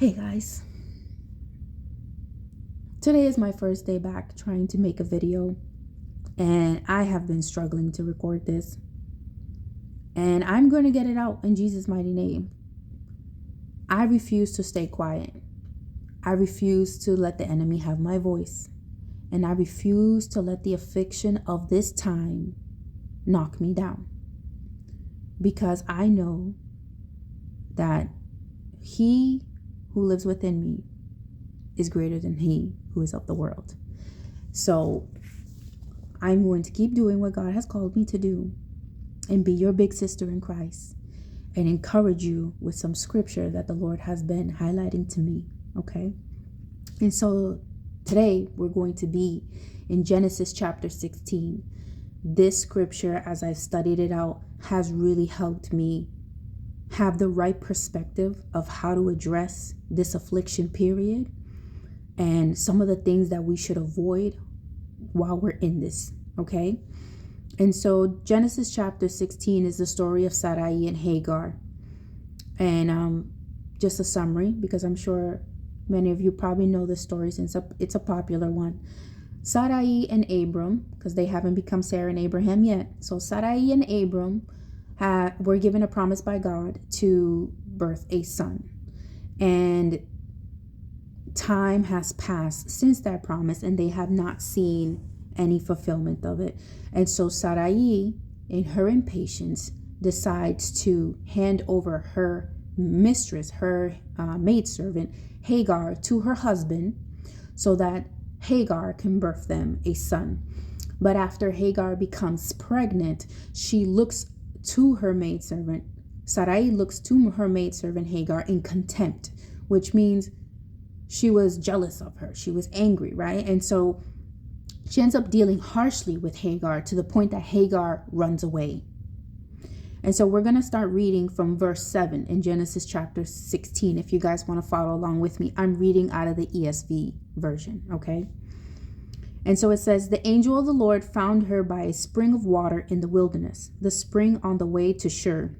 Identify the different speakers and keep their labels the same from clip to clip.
Speaker 1: Hey guys, today is my first day back trying to make a video, and I have been struggling to record this, and I'm going to get it out in Jesus' mighty name. I refuse to stay quiet. I refuse to let the enemy have my voice, and I refuse to let the affliction of this time knock me down, because I know that He who lives within me is greater than he who is of the world. So I'm going to keep doing what God has called me to do and be your big sister in Christ and encourage you with some scripture that the Lord has been highlighting to me. Okay. And so today we're going to be in Genesis chapter 16. This scripture, as I've studied it out, has really helped me have the right perspective of how to address this affliction period and some of the things that we should avoid while we're in this. Okay. And so Genesis chapter 16 is the story of Sarai and Hagar. And just a summary, because I'm sure many of you probably know this story since it's a popular one. Sarai and Abram, because they haven't become Sarah and Abraham yet. So Sarai and Abram were given a promise by God to birth a son. And time has passed since that promise, and they have not seen any fulfillment of it. And so Sarai, in her impatience, decides to hand over her mistress, her maidservant, Hagar, to her husband so that Hagar can birth them a son. But after Hagar becomes pregnant, she looks to her maidservant. Sarai looks to her maidservant Hagar in contempt, which means she was jealous of her. She was angry, right? And so she ends up dealing harshly with Hagar to the point that Hagar runs away. And so we're going to start reading from verse 7 in Genesis chapter 16. If you guys want to follow along with me, I'm reading out of the ESV version, okay? And so it says, the angel of the Lord found her by a spring of water in the wilderness, the spring on the way to Shur.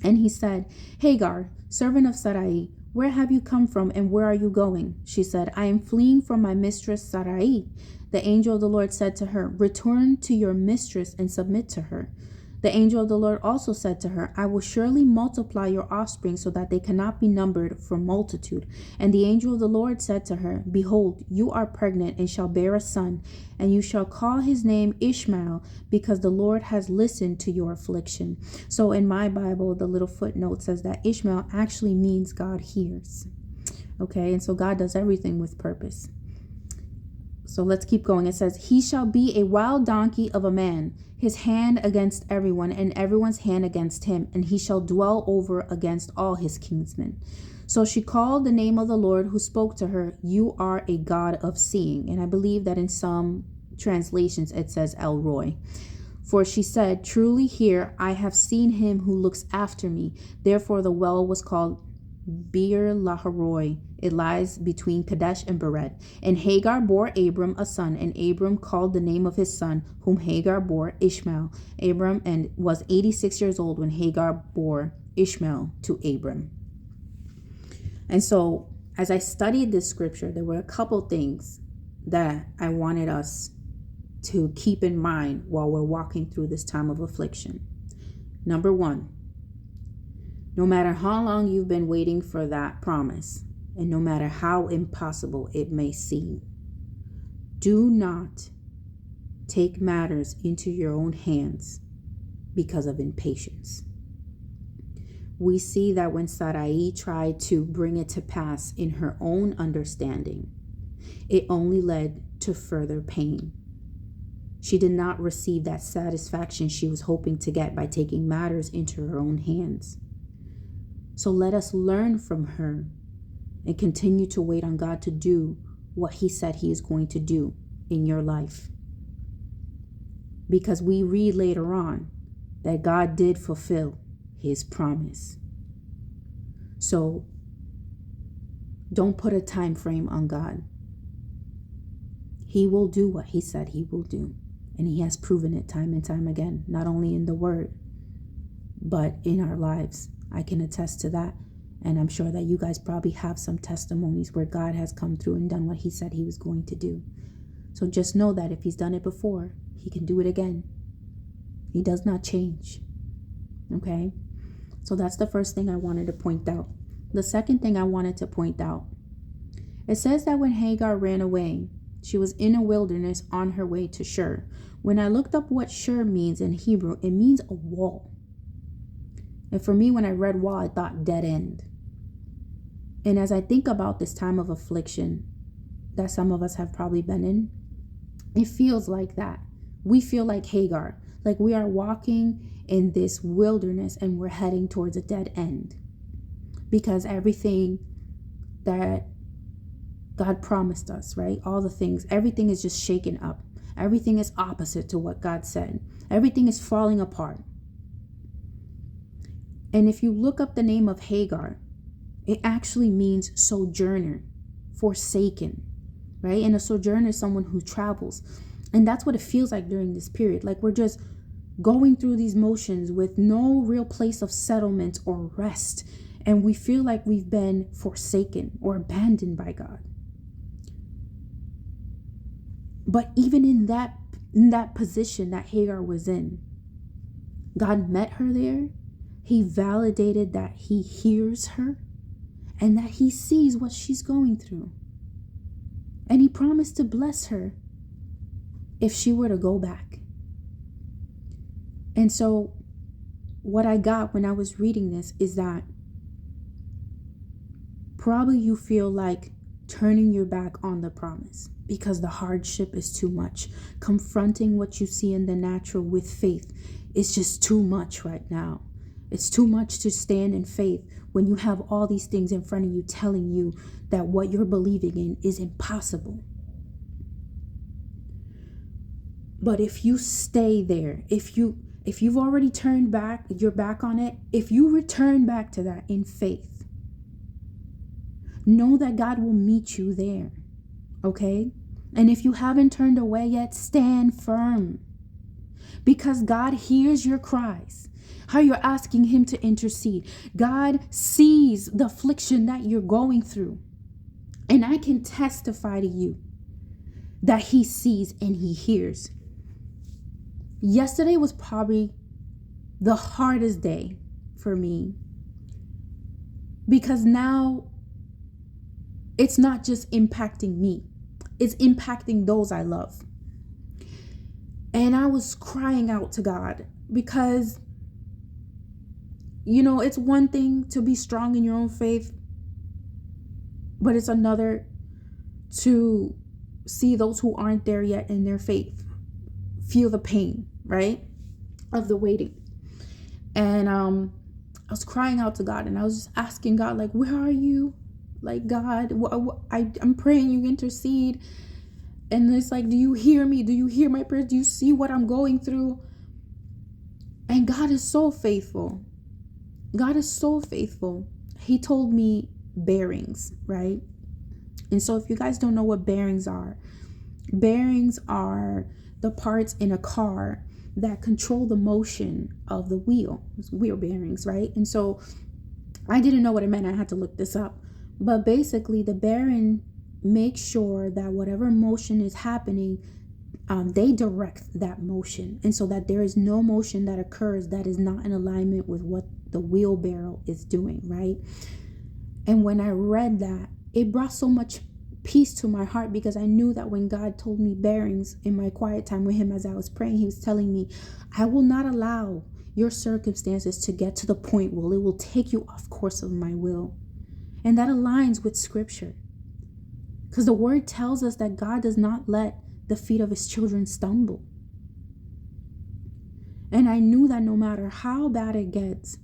Speaker 1: And he said, Hagar, servant of Sarai, where have you come from and where are you going? She said, I am fleeing from my mistress Sarai. The angel of the Lord said to her, return to your mistress and submit to her. The angel of the Lord also said to her, I will surely multiply your offspring so that they cannot be numbered for multitude. And the angel of the Lord said to her, behold, you are pregnant and shall bear a son, and you shall call his name Ishmael, because the Lord has listened to your affliction. So in my Bible, the little footnote says that Ishmael actually means God hears. Okay, and so God does everything with purpose. So let's keep going. It says, he shall be a wild donkey of a man, his hand against everyone, and everyone's hand against him, and he shall dwell over against all his kinsmen. So she called the name of the Lord who spoke to her, you are a God of seeing. And I believe that in some translations it says El Roy. For she said, truly here I have seen him who looks after me. Therefore the well was called Beer Laharoi. It lies between Kadesh and Bered. And Hagar bore Abram a son, and Abram called the name of his son, whom Hagar bore, Ishmael. Abram and was 86 years old when Hagar bore Ishmael to Abram. And so as I studied this scripture, there were a couple things that I wanted us to keep in mind while we're walking through this time of affliction. Number one, no matter how long you've been waiting for that promise, and no matter how impossible it may seem, do not take matters into your own hands because of impatience. We see that when Sarai tried to bring it to pass in her own understanding, it only led to further pain. She did not receive that satisfaction she was hoping to get by taking matters into her own hands. So let us learn from her and continue to wait on God to do what he said he is going to do in your life. Because we read later on that God did fulfill his promise. So don't put a time frame on God. He will do what he said he will do. And he has proven it time and time again, not only in the word, but in our lives. I can attest to that. And I'm sure that you guys probably have some testimonies where God has come through and done what he said he was going to do. So just know that if he's done it before, he can do it again. He does not change. Okay? So that's the first thing I wanted to point out. The second thing I wanted to point out, it says that when Hagar ran away, she was in a wilderness on her way to Shur. When I looked up what Shur means in Hebrew, it means a wall. And for me, when I read wall, I thought dead end. And as I think about this time of affliction that some of us have probably been in, it feels like that. We feel like Hagar, like we are walking in this wilderness and we're heading towards a dead end. Because everything that God promised us, right? All the things, everything is just shaken up. Everything is opposite to what God said. Everything is falling apart. And if you look up the name of Hagar, it actually means sojourner, forsaken, right? And a sojourner is someone who travels. And that's what it feels like during this period. Like we're just going through these motions with no real place of settlement or rest. And we feel like we've been forsaken or abandoned by God. But even in that position that Hagar was in, God met her there. He validated that he hears her and that he sees what she's going through. And he promised to bless her if she were to go back. And so what I got when I was reading this is that probably you feel like turning your back on the promise because the hardship is too much. Confronting what you see in the natural with faith is just too much right now. It's too much to stand in faith when you have all these things in front of you telling you that what you're believing in is impossible. But if you stay there, if you've already turned back, your back on it, if you return back to that in faith, know that God will meet you there. Okay? And if you haven't turned away yet, stand firm. Because God hears your cries. How you're asking him to intercede. God sees the affliction that you're going through. And I can testify to you that he sees and he hears. Yesterday was probably the hardest day for me. Because now it's not just impacting me. It's impacting those I love. And I was crying out to God because, you know, it's one thing to be strong in your own faith, but it's another to see those who aren't there yet in their faith feel the pain, right, of the waiting. And I was crying out to God, and I was just asking God, like, where are you? Like, God, I'm praying you intercede. And it's like, do you hear me? Do you hear my prayers? Do you see what I'm going through? And God is so faithful. God is so faithful. He told me bearings, right? And so if you guys don't know what bearings are the parts in a car that control the motion of the wheel. It's wheel bearings, right? And so I didn't know what it meant. I had to look this up. But basically, the bearing makes sure that whatever motion is happening, they direct that motion. And so that there is no motion that occurs that is not in alignment with what the wheelbarrow is doing, right? And when I read that, it brought so much peace to my heart, because I knew that when God told me bearings in my quiet time with him as I was praying, he was telling me, I will not allow your circumstances to get to the point where it will take you off course of my will. And that aligns with scripture, because the word tells us that God does not let the feet of his children stumble. And I knew that no matter how bad it gets,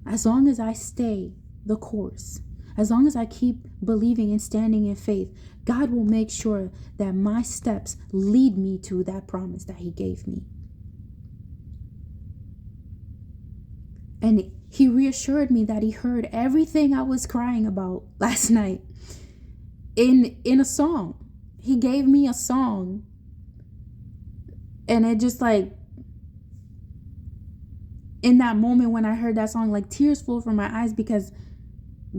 Speaker 1: as long as I stay the course, as long as I keep believing and standing in faith, God will make sure that my steps lead me to that promise that he gave me. And he reassured me that he heard everything I was crying about last night in a song. He gave me a song. And it just like, in that moment when I heard that song, like tears flowed from my eyes, because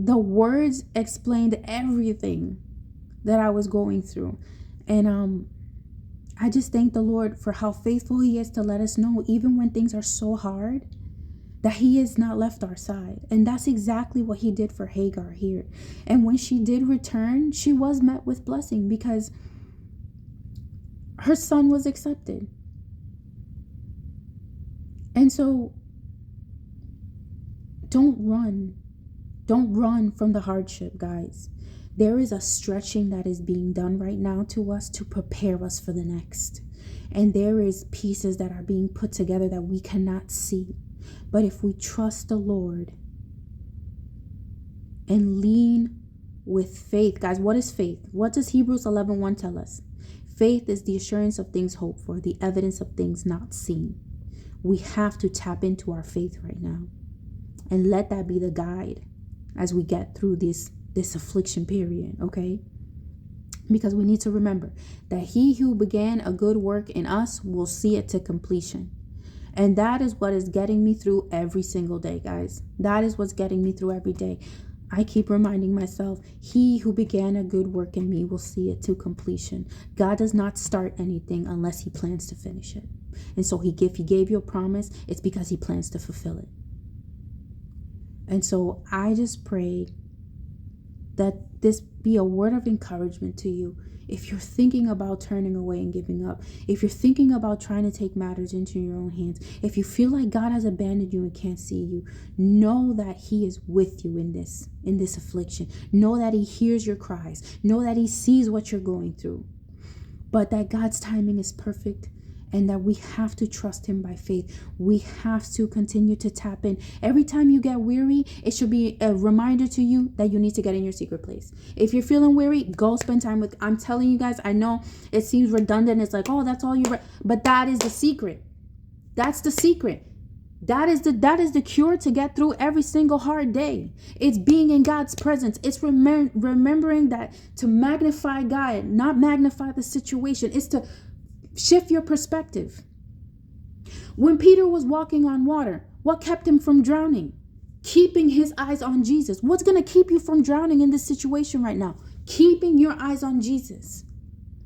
Speaker 1: the words explained everything that I was going through. And I just thank the Lord for how faithful he is to let us know, even when things are so hard, that he has not left our side. And that's exactly what he did for Hagar here. And when she did return, she was met with blessing because her son was accepted. And so don't run from the hardship, guys. There is a stretching that is being done right now to us to prepare us for the next. And there is pieces that are being put together that we cannot see. But if we trust the Lord and lean with faith, guys, what is faith? What does Hebrews 11:1 tell us? Faith is the assurance of things hoped for, the evidence of things not seen. We have to tap into our faith right now and let that be the guide as we get through this affliction period, okay? Because we need to remember that he who began a good work in us will see it to completion. And that is what is getting me through every single day, guys. That is what's getting me through every day. I keep reminding myself, he who began a good work in me will see it to completion. God does not start anything unless he plans to finish it. And so if he gave you a promise, it's because he plans to fulfill it. And so I just pray that this be a word of encouragement to you. If you're thinking about turning away and giving up, if you're thinking about trying to take matters into your own hands, if you feel like God has abandoned you and can't see you, know that he is with you in this affliction. Know that he hears your cries. Know that he sees what you're going through. But that God's timing is perfect, and that we have to trust him by faith. We have to continue to tap in. Every time you get weary, it should be a reminder to you that you need to get in your secret place. If you're feeling weary, go spend time with, I'm telling you guys, I know it seems redundant. It's like, oh, that's all but that is the secret. That's the secret. That is the cure to get through every single hard day. It's being in God's presence. It's remembering that to magnify God, not magnify the situation. It's to shift your perspective. When Peter was walking on water, what kept him from drowning? Keeping his eyes on Jesus. What's going to keep you from drowning in this situation right now? Keeping your eyes on Jesus.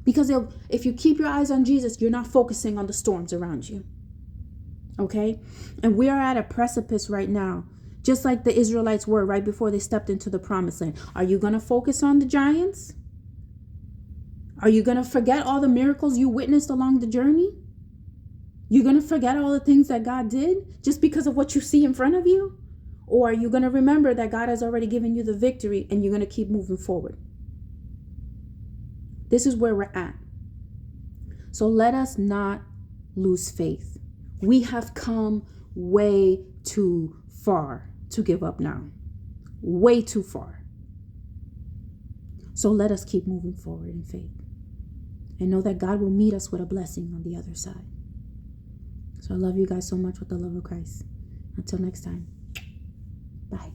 Speaker 1: Because if you keep your eyes on Jesus, you're not focusing on the storms around you. Okay? And we are at a precipice right now, just like the Israelites were right before they stepped into the promised land. Are you going to focus on the giants? Are you going to forget all the miracles you witnessed along the journey? You're going to forget all the things that God did just because of what you see in front of you? Or are you going to remember that God has already given you the victory and you're going to keep moving forward? This is where we're at. So let us not lose faith. We have come way too far to give up now. Way too far. So let us keep moving forward in faith. And know that God will meet us with a blessing on the other side. So I love you guys so much with the love of Christ. Until next time. Bye.